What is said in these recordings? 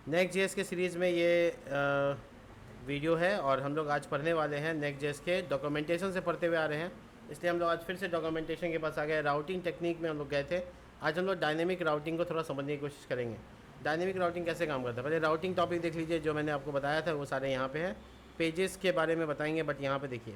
Next JS के series में ये वीडियो है और हम लोग आज पढ़ने वाले हैं नेक्स्ट जेएस के डॉक्यूमेंटेशन से पढ़ते हुए आ रहे हैं, इसलिए हम लोग आज फिर से डॉक्यूमेंटेशन के पास आ गए। राउटिंग टेक्निक में हम लोग गए थे, आज हम लोग डायनेमिक राउटिंग को थोड़ा समझने की कोशिश करेंगे। डायनेमिक राउटिंग कैसे काम करता है, पहले राउटिंग टॉपिक देख लीजिए, जो मैंने आपको बताया था वो सारे यहाँ पे हैं। पेजेस के बारे में बताएंगे, बट यहाँ पे देखिए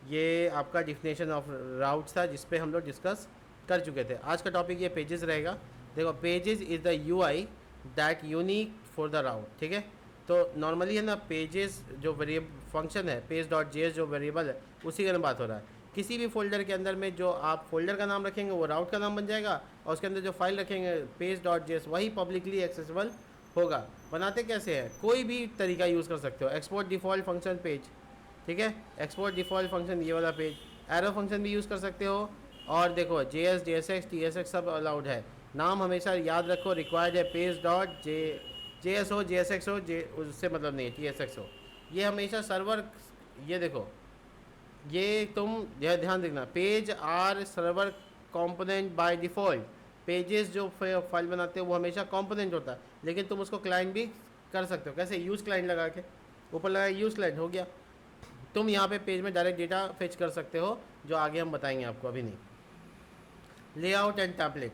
ये आपका डिफिनेशन ऑफ राउट्स था जिस पे हम लोग डिस्कस कर चुके थे। आज का टॉपिक ये पेजेस रहेगा। देखो, pages is the UI that unique for the route, ठीक है। तो नॉर्मली है ना, पेजेस जो वेरिएबल फंक्शन है, पेज डॉट जेएस जो वेरिएबल है, उसी का बात हो रहा है। किसी भी फोल्डर के अंदर में जो आप फोल्डर का नाम रखेंगे वो राउट का नाम बन जाएगा, और उसके अंदर जो फाइल रखेंगे पेज डॉट जेएस वही पब्लिकली एक्सेसिबल होगा। बनाते कैसे हैं, कोई भी तरीका यूज़ कर सकते हो। एक्सपोर्ट डिफ़ॉल्ट फंक्शन पेज, ठीक है, एक्सपोर्ट डिफ़ॉल्ट फंक्शन ये वाला पेज, एरो फंक्शन भी यूज़ कर सकते हो। और देखो जेएस, जेएसएक्स, टीएसएक्स सब अलाउड है। नाम हमेशा याद रखो, रिक्वायर्ड है पेज डॉट जेएस हो, जेएसएक्स हो, उससे मतलब नहीं है, टीएसएक्स हो। ये हमेशा सर्वर, ये देखो, ये तुम ध्यान देखना, page are server component by default. Pages जो फाइल बनाते हो वो हमेशा कंपोनेंट होता है, लेकिन तुम उसको क्लाइंट भी कर सकते हो। कैसे, यूज़ क्लाइंट लगा के, ऊपर लगा यूज़ क्लाइंट हो गया। तुम यहाँ पे पेज में डायरेक्ट डेटा फेच कर सकते हो, जो आगे हम बताएंगे आपको, अभी नहीं। लेआउट एंड टेम्पलेट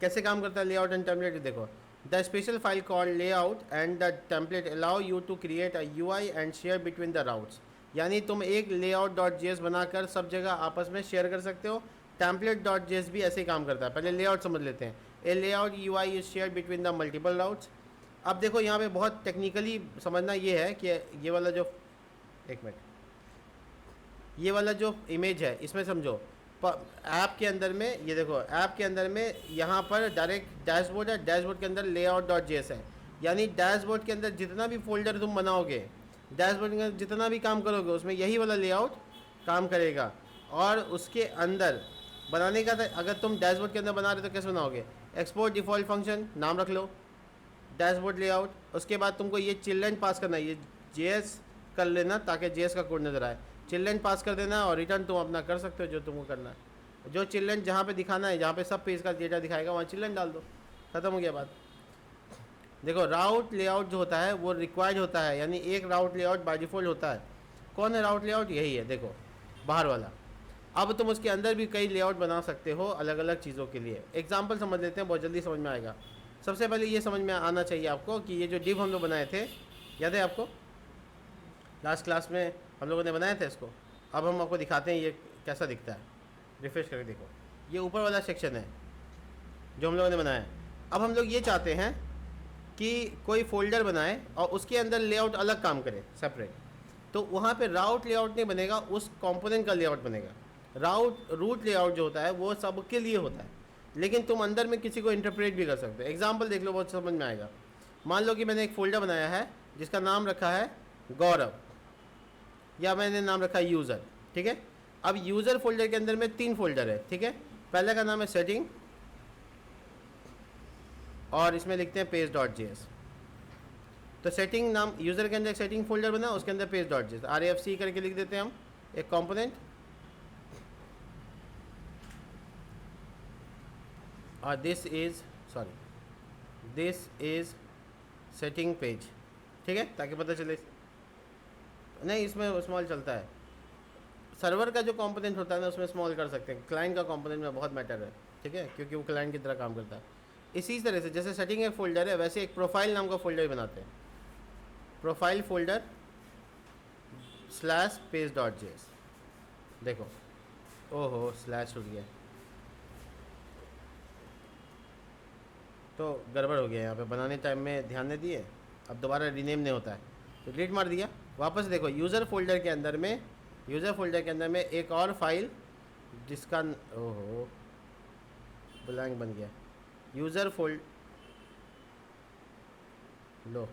कैसे काम करता है, लेआउट एंड टेम्पलेट देखो। The special file called layout and the template allow you to create a UI and share between the routes. यानी तुम एक लेआउट डॉट जेएस बनाकर सब जगह आपस में शेयर कर सकते हो। टेम्पलेट डॉट जेएस भी ऐसे ही काम करता है। पहले लेआउट समझ लेते हैं। A layout UI is share between the multiple routes. अब देखो यहाँ पे बहुत टेक्निकली समझना ये है कि ये वाला जो, एक मिनट, ये वाला जो इमेज है इसमें समझो, ऐप के अंदर में ये देखो, ऐप के अंदर में यहाँ पर डायरेक्ट डैशबोर्ड है, डैशबोर्ड के अंदर लेआउट डॉट जेएस है। यानी डैशबोर्ड के अंदर जितना भी फोल्डर तुम बनाओगे, डैशबोर्ड के अंदर जितना भी काम करोगे, उसमें यही वाला लेआउट काम करेगा। और उसके अंदर बनाने का था, अगर तुम डैशबोर्ड के अंदर बना रहे तो कैसे बनाओगे, एक्सपोर्ट डिफ़ॉल्ट फंक्शन नाम रख लो, डैशबोर्ड लेआउट। उसके बाद तुमको ये चिल्ड्रन पास करना है, ये जेएस कर लेना ताकि जेएस का कोड नज़र आए। चिल्ड्रन पास कर देना और रिटर्न तुम अपना कर सकते हो जो तुमको करना है। जो चिल्ड्रन जहाँ पे दिखाना है, जहाँ पे सब पेज का डेटा दिखाएगा, वहाँ चिल्ड्रन डाल दो, ख़त्म हो गया बात। देखो, राउट लेआउट जो होता है वो रिक्वायर्ड होता है, यानी एक राउट लेआउट बाय डिफ़ॉल्ट होता है। कौन है राउट लेआउट, यही है, देखो बाहर वाला। अब तुम उसके अंदर भी कई लेआउट बना सकते हो अलग अलग चीज़ों के लिए। एग्जाम्पल समझ लेते हैं, बहुत जल्दी समझ में आएगा। सबसे पहले ये समझ में आना चाहिए आपको कि ये जो डिव हम लोग बनाए थे, याद है आपको, लास्ट क्लास में हम लोगों ने बनाया था इसको। अब हम आपको दिखाते हैं ये कैसा दिखता है। रिफ्रेश करके देखो, ये ऊपर वाला सेक्शन है जो हम लोगों ने बनाया है। अब हम लोग ये चाहते हैं कि कोई फोल्डर बनाए और उसके अंदर लेआउट अलग काम करे, सेपरेट। तो वहाँ पे राउट लेआउट नहीं बनेगा, उस कंपोनेंट का लेआउट बनेगा। रूट लेआउट जो होता है वो सबके लिए होता है, लेकिन तुम अंदर में किसी को इंटरप्रेट भी कर सकते हो। एग्जाम्पल देख लो, बहुत समझ में आएगा। मान लो कि मैंने एक फ़ोल्डर बनाया है जिसका नाम रखा है गौरव, या मैंने नाम रखा है यूज़र, ठीक है। अब यूज़र फोल्डर के अंदर में 3 फोल्डर है, ठीक है। पहले का नाम है सेटिंग, और इसमें लिखते हैं पेज डॉट जेएस। तो सेटिंग नाम, यूज़र के अंदर एक सेटिंग फोल्डर बना, उसके अंदर पेज डॉट जेएस, RAFC करके लिख देते हैं हम, एक कंपोनेंट। और दिस इज़ सेटिंग पेज, ठीक है, ताकि पता चले। नहीं, इसमें स्मॉल चलता है। सर्वर का जो कंपोनेंट होता है ना, उसमें स्मॉल कर सकते हैं। क्लाइंट का कंपोनेंट में बहुत मैटर है, ठीक है, क्योंकि वो क्लाइंट की तरह काम करता है। इसी तरह से जैसे सेटिंग एक फ़ोल्डर है, वैसे एक प्रोफाइल नाम का फ़ोल्डर भी बनाते हैं। Profile folder slash page dot JS. देखो, ओहो स्लैश हो गया, तो गड़बड़ हो गया यहाँ पे, बनाने टाइम में ध्यान नहीं दिए। अब दोबारा रीनेम नहीं होता है, तो डिलीट मार दिया। वापस देखो, यूज़र फोल्डर के अंदर में एक और फाइल जिसका, ओहो ब्लैंक बन गया, यूज़र फोल्ड, लो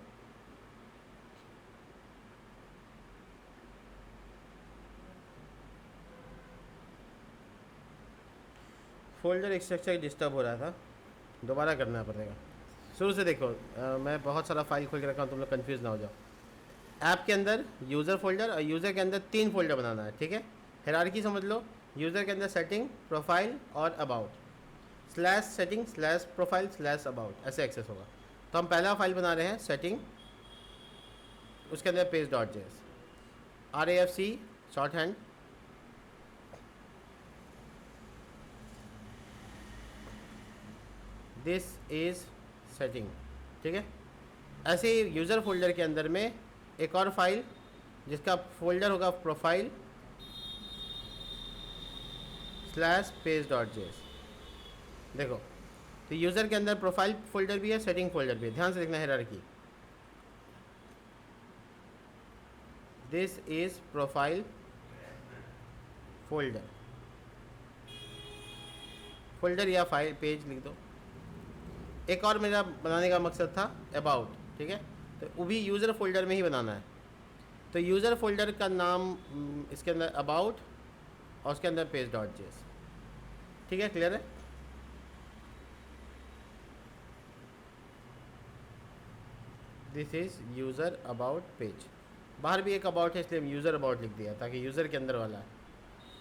फोल्डर स्ट्रक्चर डिस्टर्ब हो रहा था, दोबारा करना पड़ेगा शुरू से। देखो, मैं बहुत सारा फाइल खोल के रखा हूँ, तुम लोग कन्फ्यूज़ ना हो जाओ। ऐप के अंदर यूज़र फोल्डर, और यूज़र के अंदर 3 फोल्डर बनाना है, ठीक है। हायरार्की समझ लो, यूज़र के अंदर सेटिंग, प्रोफाइल और about, slash setting slash profile slash about, ऐसे एक्सेस होगा। तो हम पहला फाइल बना रहे हैं सेटिंग, उसके अंदर page.js, RAFC short hand, this is setting, ठीक है। ऐसे ही यूज़र फोल्डर के अंदर में एक और फाइल जिसका फोल्डर होगा प्रोफाइल /page.js। देखो, तो यूज़र के अंदर प्रोफाइल फोल्डर भी है, सेटिंग फोल्डर भी है, ध्यान से देखना hierarchy. This is profile folder, folder या फाइल पेज लिख दो। एक और मेरा बनाने का मकसद था अबाउट, ठीक है, तो वो भी यूज़र फोल्डर में ही बनाना है। तो यूज़र फोल्डर का नाम इसके अंदर अबाउट और उसके अंदर page.js, ठीक है, क्लियर है। This is user about page, बाहर भी एक अबाउट है इसलिए यूज़र अबाउट लिख दिया ताकि यूज़र के अंदर वाला है।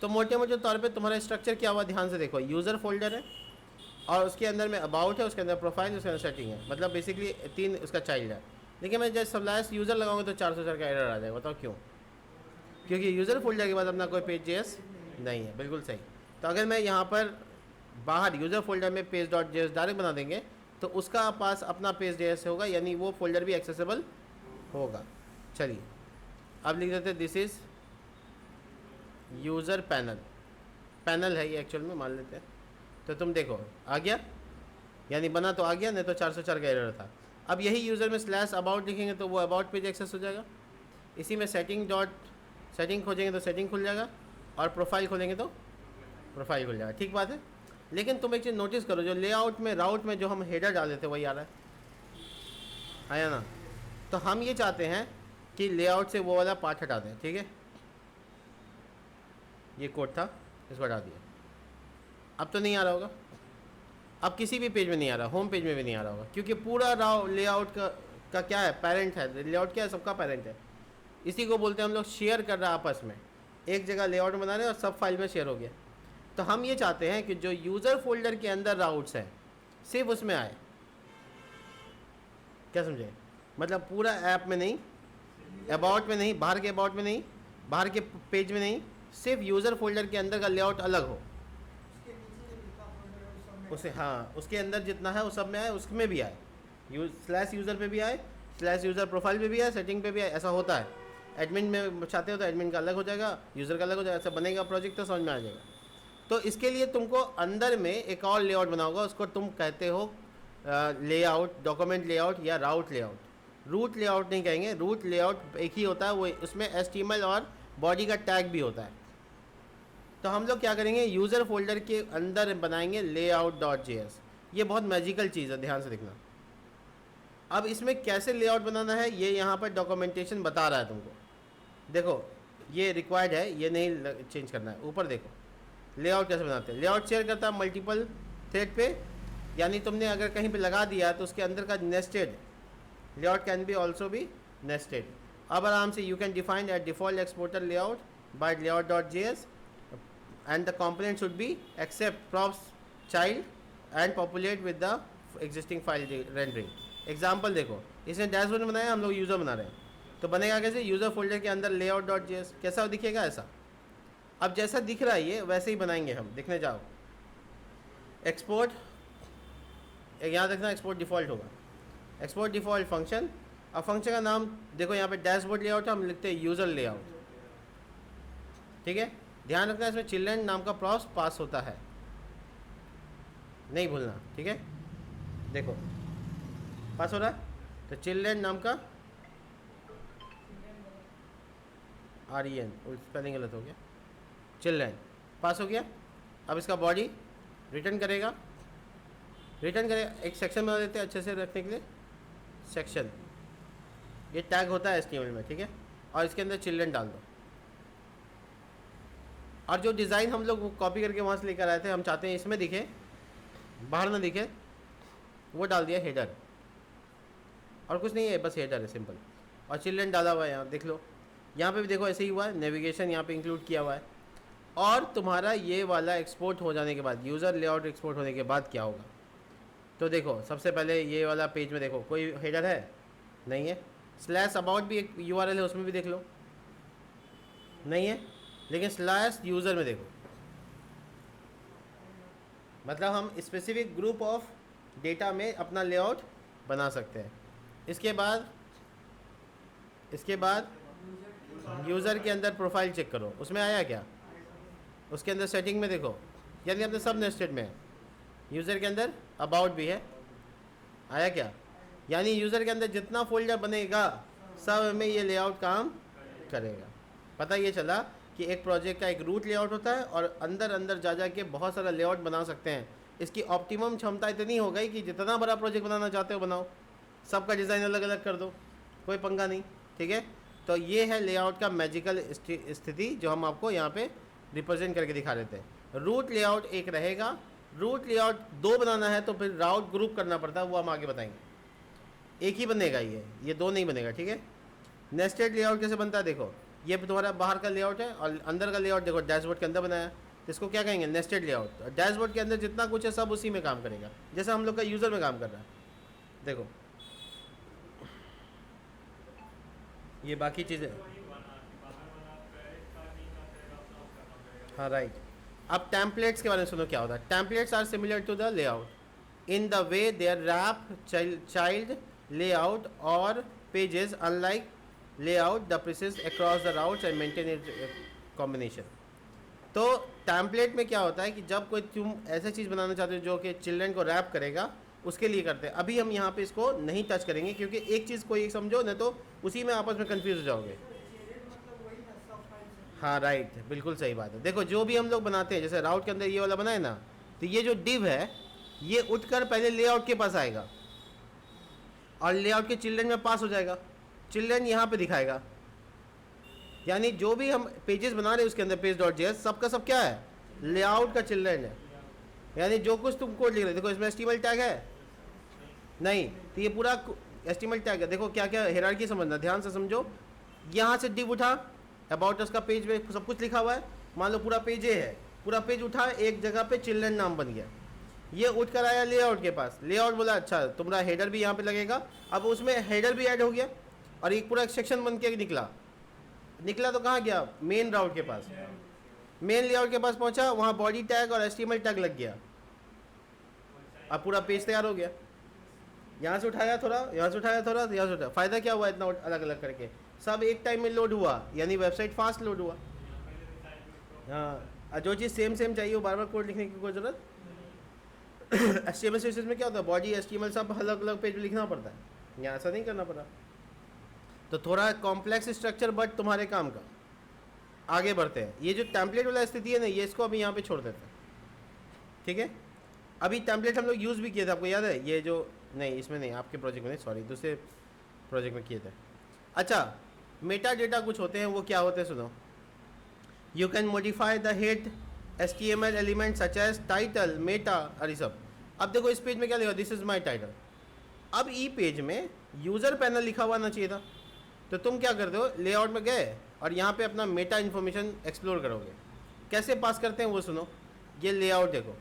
तो मोटे मोटे तौर पे तुम्हारा स्ट्रक्चर क्या हुआ, ध्यान से देखो, यूज़र फोल्डर है और उसके अंदर में अबाउट है, उसके अंदर प्रोफाइल, उसके अंदर सेटिंग है, मतलब बेसिकली 3 उसका चाइल्ड है। लेकिन मैं जब सबलाइस यूज़र लगाऊंगा तो 404 का एरर आ जाएगा, बताओ क्यों? क्योंकि यूज़र फोल्डर के बाद अपना कोई page.js नहीं है, बिल्कुल सही। तो अगर मैं यहाँ पर बाहर यूज़र फोल्डर में page.js डायरेक्ट बना देंगे तो उसका पास अपना page.js होगा, यानी वो फोल्डर भी एक्सेसिबल होगा। चलिए अब लिख देते हैं this is user panel, panel है ये एक्चुअल में, मान लेते हैं। तो तुम देखो आ गया, यानी बना तो आ गया, नहीं तो 404 का एरर था। अब यही यूज़र में /about लिखेंगे तो वो अबाउट पेज एक्सेस हो जाएगा। इसी में सेटिंग खोजेंगे तो सेटिंग खुल जाएगा और प्रोफाइल खोलेंगे तो प्रोफाइल खुल जाएगा, ठीक बात है। लेकिन तुम एक चीज़ नोटिस करो, जो लेआउट में राउट में जो हम हेडर डाल देते वही आ रहा है, आया ना। तो हम ये चाहते हैं कि लेआउट से वो वाला पार्ट हटा दें, ठीक है। ये कोड था, इसको हटा दिया। अब तो नहीं आ रहा होगा, अब किसी भी पेज में नहीं आ रहा, होम पेज में भी नहीं आ रहा होगा, क्योंकि पूरा लेआउट का क्या है, पेरेंट है। लेआउट क्या है, सबका पेरेंट है। इसी को बोलते हैं हम लोग शेयर कर रहे हैं आपस में, एक जगह लेआउट बना रहे हैं और सब फाइल में शेयर हो गया। तो हम ये चाहते हैं कि जो यूज़र फोल्डर के अंदर राउट्स हैं सिर्फ उसमें आए, क्या समझे, मतलब पूरा ऐप में नहीं, अबाउट में नहीं, बाहर के अबाउट में नहीं, बाहर के पेज में नहीं, सिर्फ यूज़र फोल्डर के अंदर का लेआउट अलग हो। उसे हाँ, उसके अंदर जितना है वो सब में आए, उसमें भी आए, /यूज़र पे भी आए, /यूज़र प्रोफाइल पे भी आए, सेटिंग पे भी आए। ऐसा होता है। एडमिन में चाहते हो तो एडमिन का अलग हो जाएगा, यूज़र का अलग हो जाएगा, ऐसा बनेगा प्रोजेक्ट तो समझ में आ जाएगा। तो इसके लिए तुमको अंदर में एक और लेआउट बना होगा, उसको तुम कहते हो लेआउट, डॉक्यूमेंट लेआउट या राउट लेआउट। रूट लेआउट नहीं कहेंगे, रूट लेआउट एक ही होता है, वो उसमें HTML और बॉडी का टैग भी होता है। तो हम लोग क्या करेंगे, यूज़र फोल्डर के अंदर बनाएंगे layout.js। ये बहुत मैजिकल चीज़ है, ध्यान से देखना। अब इसमें कैसे लेआउट बनाना है ये यहाँ पर डॉक्यूमेंटेशन बता रहा है तुमको। देखो ये रिक्वायर्ड है, ये नहीं चेंज करना है। ऊपर देखो लेआउट कैसे बनाते हैं। लेआउट शेयर करता है मल्टीपल थ्रेड पे, यानी तुमने अगर कहीं पे लगा दिया तो उसके अंदर का nested layout can be also be nested. अब आराम से you can define at default exporter layout by layout.js and the component should be accept props child and populate with the existing file rendering। Example देखो, इसने dashboard बनाया, हम लोग user बना रहे हैं, तो बनेगा कैसे, यूज़र फोल्डर के अंदर layout.js कैसा दिखेगा, ऐसा। अब जैसा दिख रहा है ये वैसे ही बनाएंगे हम, दिखने जाओ। एक्सपोर्ट, यहाँ देखना एक्सपोर्ट डिफ़ॉल्ट होगा, एक्सपोर्ट डिफ़ॉल्ट फंक्शन। अब फंक्शन का नाम देखो, यहाँ पे डैशबोर्ड लेआउट है, हम लिखते हैं यूज़र लेआउट, ठीक है। ध्यान रखना इसमें चिल्ड्रन नाम का प्रॉप्स पास होता है, नहीं भूलना, ठीक है। देखो पास हो रहा है, तो चिल्ड्रन नाम का REN, स्पेलिंग गलत हो गया, चिल्ड्रन पास हो गया। अब इसका बॉडी रिटर्न करेगा, एक सेक्शन बना देते हैं अच्छे से रखने के लिए, सेक्शन, ये टैग होता है HTML में, ठीक है। और इसके अंदर चिल्ड्रन डाल दो। और जो डिज़ाइन हम लोग कॉपी करके वहाँ से लेकर आए थे, हम चाहते हैं इसमें दिखे, बाहर ना दिखे, वो डाल दिया हेडर। और कुछ नहीं है, बस हेडर है सिंपल। और चिल्ड्रन डाला हुआ है, यहाँ देख लो, यहाँ पे भी देखो ऐसे ही हुआ है, नेविगेशन यहाँ पे इंक्लूड किया हुआ है। और तुम्हारा ये वाला एक्सपोर्ट हो जाने के बाद, यूज़र लेआउट एक्सपोर्ट होने के बाद क्या होगा, तो देखो सबसे पहले ये वाला पेज में देखो कोई हेडर है नहीं है, स्लैश अबाउट भी एक यूआरएल है उसमें भी देख लो नहीं है, लेकिन स्लैश यूज़र में देखो, मतलब हम स्पेसिफिक ग्रुप ऑफ डेटा में अपना लेआउट बना सकते हैं। इसके बाद यूज़र के अंदर प्रोफाइल चेक करो, उसमें आया क्या, उसके अंदर सेटिंग में देखो, यानी अपने सब नेस्टेड में है। यूज़र के अंदर अबाउट भी है, आया क्या, यानी यूज़र के अंदर जितना फोल्डर बनेगा सब में ये लेआउट काम करेगा। पता ये चला कि एक प्रोजेक्ट का एक रूट लेआउट होता है और अंदर अंदर जा के बहुत सारा लेआउट बना सकते हैं। इसकी ऑप्टिमम क्षमता इतनी हो गई कि जितना बड़ा प्रोजेक्ट बनाना चाहते हो बनाओ, सबका डिज़ाइन अलग अलग कर दो, कोई पंगा नहीं, ठीक है। तो ये है लेआउट का मैजिकल स्थिति जो हम आपको यहाँ पे रिप्रेजेंट करके दिखा देते हैं। रूट लेआउट एक रहेगा, रूट लेआउट दो बनाना है तो फिर राउट ग्रुप करना पड़ता है, वो हम आगे बताएंगे। एक ही बनेगा ये दो नहीं बनेगा, ठीक है। नेस्टेड लेआउट कैसे बनता है, देखो ये तुम्हारा बाहर का लेआउट है और अंदर का लेआउट देखो डैशबोर्ड के अंदर बनाया है, तो इसको क्या कहेंगे, नेस्टेड लेआउट। डैशबोर्ड के अंदर जितना कुछ है सब उसी में काम करेगा, जैसा हम लोग का यूज़र में काम कर रहा है। देखो ये बाकी चीज़ें, हाँ राइट। अब टेम्पलेट्स के बारे में सुनो क्या होता है। Templates are similar to the layout in the way they wrap child layout और pages unlike layout the process across the routes and maintain it combination। तो टेम्पलेट में क्या होता है कि जब कोई तुम ऐसा चीज़ बनाना चाहते हो जो कि चिल्ड्रन को रैप करेगा, उसके लिए करते हैं। अभी हम यहाँ पे इसको नहीं टच करेंगे क्योंकि एक चीज़ कोई समझो न तो उसी में आपस में कंफ्यूज हो जाओगे। हाँ राइट, बिल्कुल सही बात है। देखो जो भी हम लोग बनाते हैं, जैसे राउट के अंदर ये वाला बनाए ना, तो ये जो डिव है ये उठकर पहले लेआउट के पास आएगा और लेआउट के चिल्ड्रन में पास हो जाएगा, चिल्ड्रन यहाँ पे दिखाएगा। यानी जो भी हम पेजेस बना रहे हैं उसके अंदर पेज.js सबका सब क्या है, लेआउट का चिल्ड्रन है। यानी जो कुछ तुम कोड लिख रहे, देखो इसमें HTML टैग है नहीं, तो ये पूरा HTML टैग है। देखो क्या क्या हायरार्की समझना, ध्यान से समझो। यहाँ से डिव उठा, अबाउट अस का पेज में सब कुछ लिखा हुआ है, मान लो पूरा पेज ये है, पूरा पेज उठा एक जगह पे चिल्ड्रन नाम बन गया, ये उठ कर आया लेआउट के पास। लेआउट बोला अच्छा तुम्हारा हेडर भी यहाँ पे लगेगा, अब उसमें हेडर भी ऐड हो गया और एक पूरा सेक्शन बन के निकला तो कहाँ गया, मेन राउट के पास। मेन लेआउट के पास पहुँचा, वहाँ बॉडी टैग और HTML टैग लग गया, अब पूरा पेज तैयार हो गया। यहाँ से उठाया थोड़ा, यहाँ से उठाया थोड़ा, यहाँ से उठाया, फ़ायदा क्या हुआ, इतना अलग अलग करके सब एक टाइम में लोड हुआ, यानी वेबसाइट फास्ट लोड हुआ। हाँ, जो चीज़ सेम चाहिए वो बार बार कोड लिखने की कोई ज़रूरत। HTML सीरीज में क्या होता है, बॉडी HTML सब अलग अलग पेज में लिखना पड़ता है, यहाँ ऐसा नहीं करना पड़ा। तो थोड़ा कॉम्प्लेक्स स्ट्रक्चर बट तुम्हारे काम का। आगे बढ़ते हैं, ये जो टेम्पलेट वाला स्थिति है ना, ये इसको अभी यहाँ पे छोड़ देते हैं, ठीक है। अभी टेम्पलेट हम लोग यूज़ भी किए थे, आपको याद है, ये जो नहीं इसमें नहीं, आपके प्रोजेक्ट में नहीं, सॉरी दूसरे प्रोजेक्ट में किए थे। अच्छा, मेटा डेटा कुछ होते हैं, वो क्या होते हैं सुनो। You can modify the head HTML element such as title, meta और ये सब। अब देखो इस पेज में क्या लिखा, दिस इज माई टाइटल। अब ई पेज में यूज़र पैनल लिखा हुआ ना चाहिए था, तो तुम क्या करते हो, लेआउट में गए और यहाँ पे अपना मेटा इन्फॉर्मेशन एक्सप्लोर करोगे। कैसे पास करते हैं वो सुनो। ये लेआउट देखो,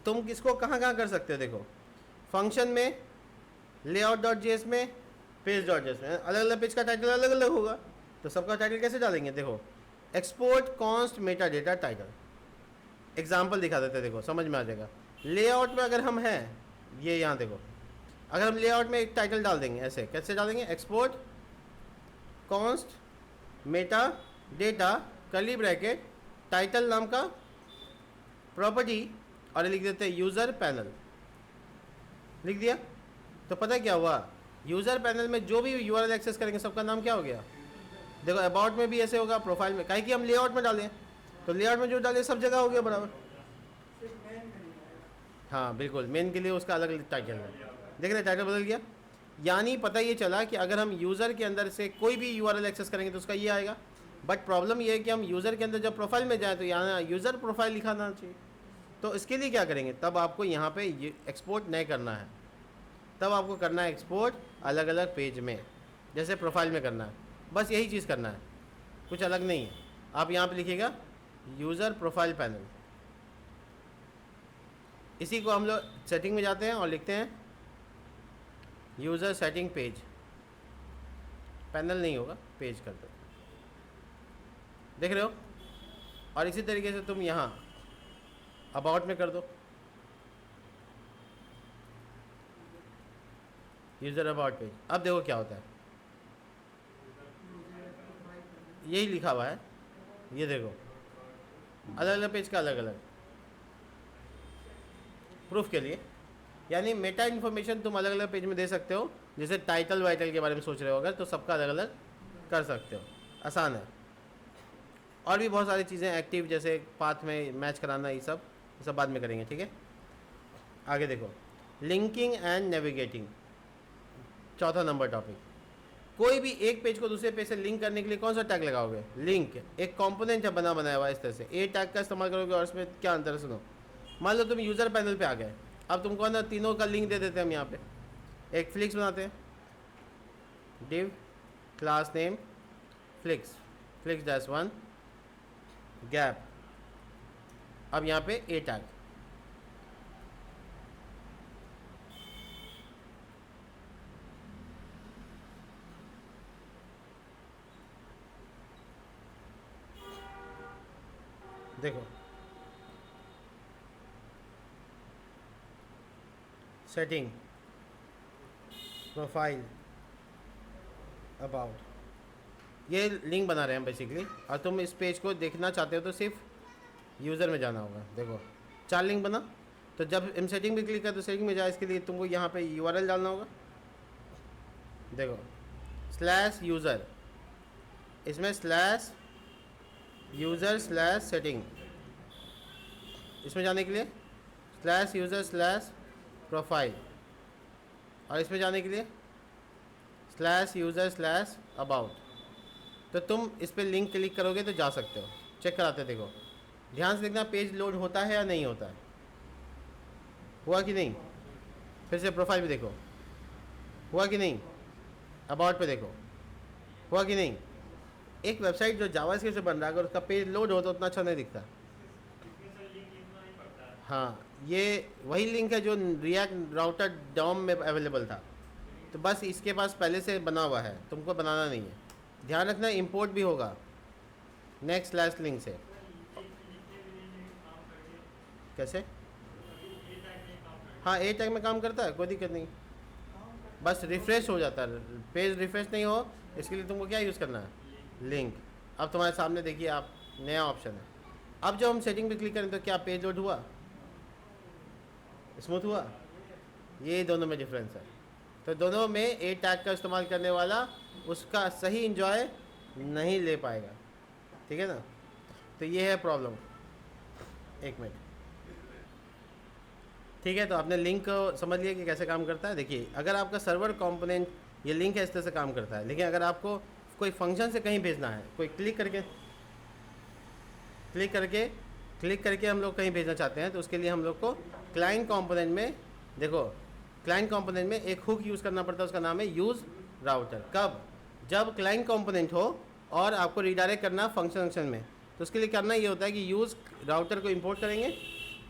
तुम किसको कहाँ कहाँ कर सकते हो, देखो फंक्शन में, layout.js में, पेज.js में। अलग अलग पेज का टाइटल अलग अलग होगा, तो सबका टाइटल कैसे डालेंगे, देखो export const Meta data title. Example दिखा देते हैं, देखो समझ में आ जाएगा। लेआउट में अगर हम हैं, ये यहाँ देखो, अगर हम लेआउट में एक टाइटल डाल देंगे, ऐसे कैसे डालेंगे, export const Meta data curly bracket title नाम का प्रॉपर्टी और लिख देते हैं यूज़र पैनल, लिख दिया। तो पता है क्या हुआ, यूज़र पैनल में जो भी URL एक्सेस करेंगे सबका नाम क्या हो गया। देखो अबाउट में भी ऐसे होगा, प्रोफाइल में, काहे कि हम लेआउट में डालें, तो लेआउट में जो डाले सब जगह हो गया बराबर। हाँ बिल्कुल, मेन के लिए उसका अलग टाइटल है, देख रहे टाइटल बदल गया। यानी पता ये चला कि अगर हम यूज़र के अंदर से कोई भी URL एक्सेस करेंगे तो उसका ये आएगा। बट प्रॉब्लम ये है कि हम यूज़र के अंदर जब प्रोफाइल में जाए तो यहाँ यूज़र प्रोफाइल लिखाना चाहिए। तो इसके लिए क्या करेंगे, तब आपको यहाँ पे एक्सपोर्ट नहीं करना है, तब आपको करना है एक्सपोर्ट अलग अलग पेज में, जैसे प्रोफाइल में करना है। बस यही चीज़ करना है, कुछ अलग नहीं है। आप यहाँ पे लिखिएगा यूज़र प्रोफाइल पैनल, इसी को हम लोग सेटिंग में जाते हैं और लिखते हैं यूज़र सेटिंग पेज, पैनल नहीं होगा, पेज कर दो, देख रहे हो। और इसी तरीके से तुम यहाँ अबाउट में कर दो, यूज़र अबाउट पेज। अब देखो क्या होता है, यही लिखा हुआ है, ये देखो अलग अलग पेज का अलग अलग प्रूफ के लिए। यानी मेटा इन्फॉर्मेशन तुम अलग अलग पेज में दे सकते हो, जैसे टाइटल वाइटल के बारे में सोच रहे हो अगर, तो सबका अलग अलग कर सकते हो, आसान है। और भी बहुत सारी चीज़ें एक्टिव, जैसे पाथ में मैच कराना, ये सब बाद में करेंगे, ठीक है। आगे देखो, लिंकिंग एंड नेविगेटिंग, चौथा नंबर टॉपिक। कोई भी एक पेज को दूसरे पेज से लिंक करने के लिए कौन सा टैग लगाओगे? लिंक एक कंपोनेंट है बना बनाया हुआ इस तरह से, ए टैग का इस्तेमाल करोगे। और इसमें क्या अंतर है सुनो, मान लो तुम यूज़र पैनल पे आ गए, अब तुमको ना तीनों का लिंक दे देते हैं हम यहाँ पे। एक फ्लिक्स बनाते हैं, div class name flix, flix dash 1 gap, अब यहाँ पे ए टैग। देखो सेटिंग, प्रोफाइल, अबाउट, ये लिंक बना रहे हैं बेसिकली। और तुम इस पेज को देखना चाहते हो तो सिर्फ यूज़र में जाना होगा। देखो 4 लिंक बना, तो जब इन सेटिंग में क्लिक कर तो सेटिंग में जाए, इसके लिए तुमको यहाँ पे URL डालना होगा। देखो /यूज़र, इसमें /user/setting, इसमें जाने के लिए /user/profile, और इसमें जाने के लिए /user/about। तो तुम इस पर लिंक क्लिक करोगे तो जा सकते हो। चेक कराते, देखो ध्यान से देखना, पेज लोड होता है या नहीं होता है, हुआ कि नहीं। फिर से प्रोफाइल पे देखो, हुआ कि नहीं। अबाउट पे देखो, हुआ कि नहीं। एक वेबसाइट जो जावास्क्रिप्ट से बन रहा है, अगर उसका पेज लोड हो तो उतना अच्छा नहीं दिखता। हाँ, ये वही लिंक है जो रिएक्ट राउटर डॉम में अवेलेबल था, तो बस इसके पास पहले से बना हुआ है, तुमको बनाना नहीं है। ध्यान रखना इंपोर्ट भी होगा नेक्स्ट स्लैश लिंक से। कैसे? हाँ, ए टैग में काम करता है, कोई दिक्कत नहीं, बस रिफ़्रेश हो जाता है। पेज रिफ़्रेश नहीं हो, इसके लिए तुमको क्या यूज़ करना है? लिंक। अब तुम्हारे सामने देखिए, आप नया ऑप्शन है। अब जब हम सेटिंग पे क्लिक करें तो क्या पेज लोड हुआ, स्मूथ हुआ? ये दोनों में डिफरेंस है। तो दोनों में ए टैग का इस्तेमाल करने वाला उसका सही इंजॉय नहीं ले पाएगा, ठीक है ना। तो ये है प्रॉब्लम। एक मिनट, ठीक है। तो आपने लिंक को समझ लिया कि कैसे काम करता है। देखिए, अगर आपका सर्वर कंपोनेंट ये लिंक है, इस तरह से काम करता है। लेकिन अगर आपको कोई फंक्शन से कहीं भेजना है, कोई क्लिक करके हम लोग कहीं भेजना चाहते हैं, तो उसके लिए हम लोग को क्लाइंट कंपोनेंट में, देखो क्लाइंट कंपोनेंट में एक हुक यूज़ करना पड़ता है, उसका नाम है यूज़ राउटर। कब? जब क्लाइंट कंपोनेंट हो और आपको रिडायरेक्ट करना फंक्शन में, तो उसके लिए करना ये होता है कि यूज़ राउटर को इंपोर्ट करेंगे,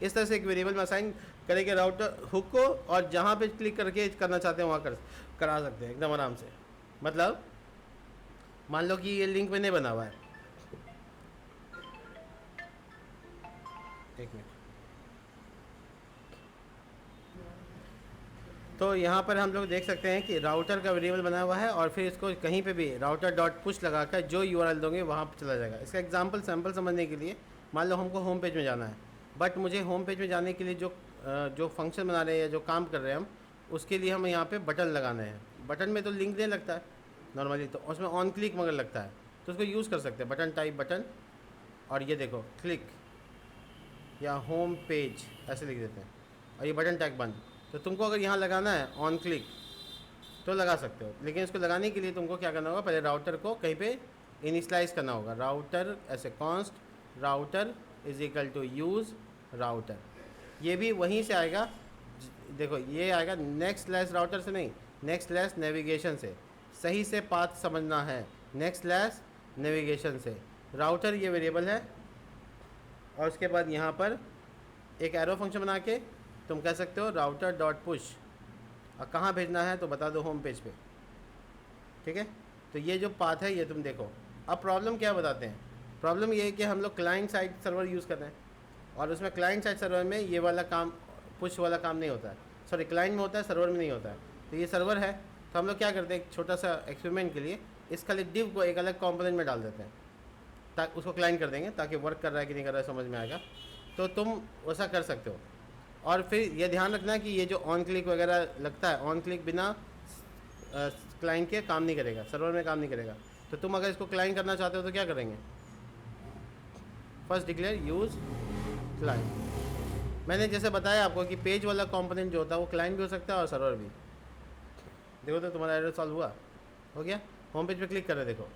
इस तरह से एक वेरिएबल में असाइन करेंगे राउटर हुक को, और जहाँ पे क्लिक करके करना चाहते हैं वहाँ करा सकते हैं एकदम आराम से। मतलब मान लो कि ये लिंक में नहीं बना हुआ है, एक मिनट। तो यहाँ पर हम लोग देख सकते हैं कि राउटर का वेरिएबल बना हुआ है, और फिर इसको कहीं पे भी राउटर डॉट पुश लगाकर जो URL दोगे वहाँ पर चला जाएगा। इसका एग्जांपल सैम्पल समझने के लिए, मान लो हमको होम पेज में जाना है, बट मुझे होम पेज में जाने के लिए जो फंक्शन बना रहे हैं या जो काम कर रहे हैं हम, उसके लिए हम यहाँ पे बटन लगाने हैं। बटन में तो लिंक नहीं लगता है नॉर्मली, तो उसमें ऑन क्लिक मगर लगता है, तो उसको यूज़ कर सकते हैं। बटन टाइप बटन, और ये देखो क्लिक या होम पेज ऐसे लिख देते हैं, और ये बटन टैग बंद। तो तुमको अगर यहाँ लगाना है ऑन क्लिक तो लगा सकते हो, लेकिन इसको लगाने के लिए तुमको क्या करना होगा, पहले राउटर को कहीं पे इनिशलाइज करना होगा। राउटर ऐसे const router is equal to use router, ये भी वहीं से आएगा। देखो ये आएगा नेक्स्ट स्लैश राउटर से नहीं, नेक्स्ट स्लैश नेविगेशन से। सही से पाथ समझना है, नेक्स्ट स्लैश नेविगेशन से। राउटर ये वेरिएबल है, और उसके बाद यहाँ पर एक एरो फंक्शन बना के तुम कह सकते हो राउटर डॉट पुश, और कहाँ भेजना है तो बता दो होम पेज पे, ठीक है। तो ये जो पाथ है ये तुम देखो। अब प्रॉब्लम क्या बताते हैं, प्रॉब्लम ये है कि हम लोग क्लाइंट साइड सर्वर यूज़ कर रहे हैं, और उसमें क्लाइंट साइड सर्वर में ये वाला काम, पुश वाला काम नहीं होता है, सॉरी क्लाइंट में होता है, सर्वर में नहीं होता है। तो ये सर्वर है, तो हम लोग क्या करते हैं, एक छोटा सा एक्सपेरिमेंट के लिए इस खाली डिव को एक अलग कंपोनेंट में डाल देते हैं, ताकि उसको क्लाइंट कर देंगे, ताकि वर्क कर रहा है कि नहीं कर रहा है समझ में आएगा। तो तुम वैसा कर सकते हो। और फिर ये ध्यान रखना कि ये जो ऑन क्लिक वगैरह लगता है, ऑन क्लिक बिना क्लाइंट के काम नहीं करेगा, सर्वर में काम नहीं करेगा। तो तुम अगर इसको क्लाइंट करना चाहते हो तो क्या करेंगे, फर्स्ट डिक्लेयर यूज़ क्लाइंट। मैंने जैसे बताया आपको कि पेज वाला कंपोनेंट जो होता है वो क्लाइंट भी हो सकता है और सर्वर भी। देखो तो तुम्हारा एरर सॉल्व हुआ, हो गया। होम पेज पे क्लिक कर रहे, देखो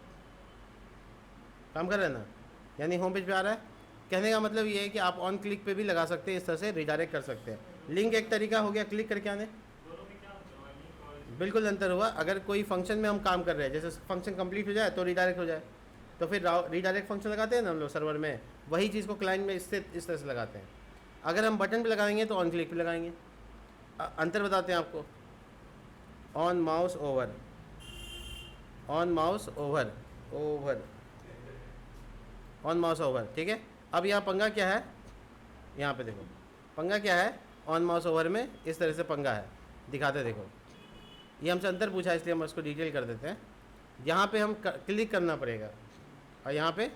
काम कर रहे हैं ना, यानी होम पेज पे आ रहा है। कहने का मतलब ये है कि आप ऑन क्लिक पे भी लगा सकते हैं, इस तरह से रिडायरेक्ट कर सकते हैं। लिंक एक तरीका हो गया क्लिक करके आने, बिल्कुल अंतर हुआ। अगर कोई फंक्शन में हम काम कर रहे हैं, जैसे फंक्शन कंप्लीट हो जाए तो रिडायरेक्ट हो जाए, तो फिर रिडायरेक्ट फंक्शन लगाते हैं ना हम लोग सर्वर में, वही चीज़ को क्लाइंट में इससे इस तरह से लगाते हैं। अगर हम बटन पे लगाएंगे तो ऑन क्लिक पे लगाएंगे। अंतर बताते हैं आपको, on mouse over, on mouse over, over, on mouse over, ठीक है। अब यहाँ पंगा क्या है, यहाँ पे देखो पंगा क्या है, ऑन माउस ओवर में इस तरह से पंगा है, दिखाते देखो। ये हमसे अंतर पूछा इसलिए हम उसको डिटेल कर देते हैं। यहाँ पे हम क्लिक करना पड़ेगा, और यहाँ पे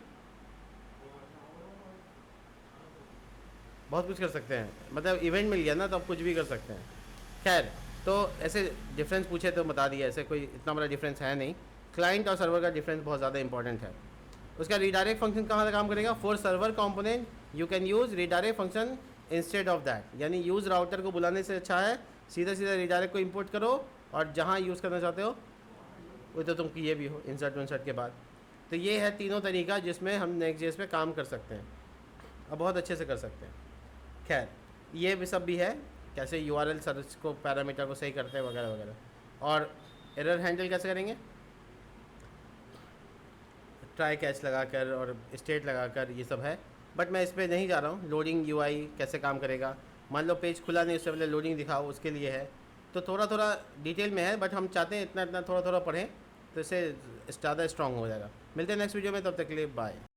बहुत कुछ कर सकते हैं, मतलब इवेंट मिल गया ना तो आप कुछ भी कर सकते हैं। खैर, तो ऐसे डिफरेंस पूछे तो बता दिया, ऐसे कोई इतना बड़ा डिफरेंस है नहीं। क्लाइंट और सर्वर का डिफरेंस बहुत ज़्यादा इंपॉर्टेंट है। उसका रिडायरेक्ट फंक्शन कहाँ से काम करेगा, for server component you can use redirect function instead of that, यानी यूज़ राउटर को बुलाने से अच्छा है सीधा सीधा रिडायरेक्ट को इंपोर्ट करो, और जहाँ यूज़ करना चाहते हो वो तो तुम किए भी हो इंसर्ट विंसर्ट के बाद। तो ये है तीनों तरीका जिसमें हम नेक्स्ट.जेएस पे काम कर सकते हैं, और बहुत अच्छे से कर सकते हैं। खैर, ये भी सब भी है, कैसे यूआरएल सर्च को, पैरामीटर को सही करते हैं वगैरह वगैरह। और एरर हैंडल कैसे करेंगे, ट्राई कैच लगाकर और स्टेट लगाकर, ये सब है। बट मैं इस पर नहीं जा रहा हूँ। लोडिंग यूआई कैसे काम करेगा, मान लो पेज खुला नहीं, उससे पहले लोडिंग दिखाओ, उसके लिए है। तो थोड़ा थोड़ा डिटेल में है, बट हम चाहते हैं इतना इतना थोड़ा थोड़ा पढ़ें, तो इससे ज़्यादा स्ट्रॉन्ग हो जाएगा। मिलते हैं नेक्स्ट वीडियो में, तब तक के लिए बाय।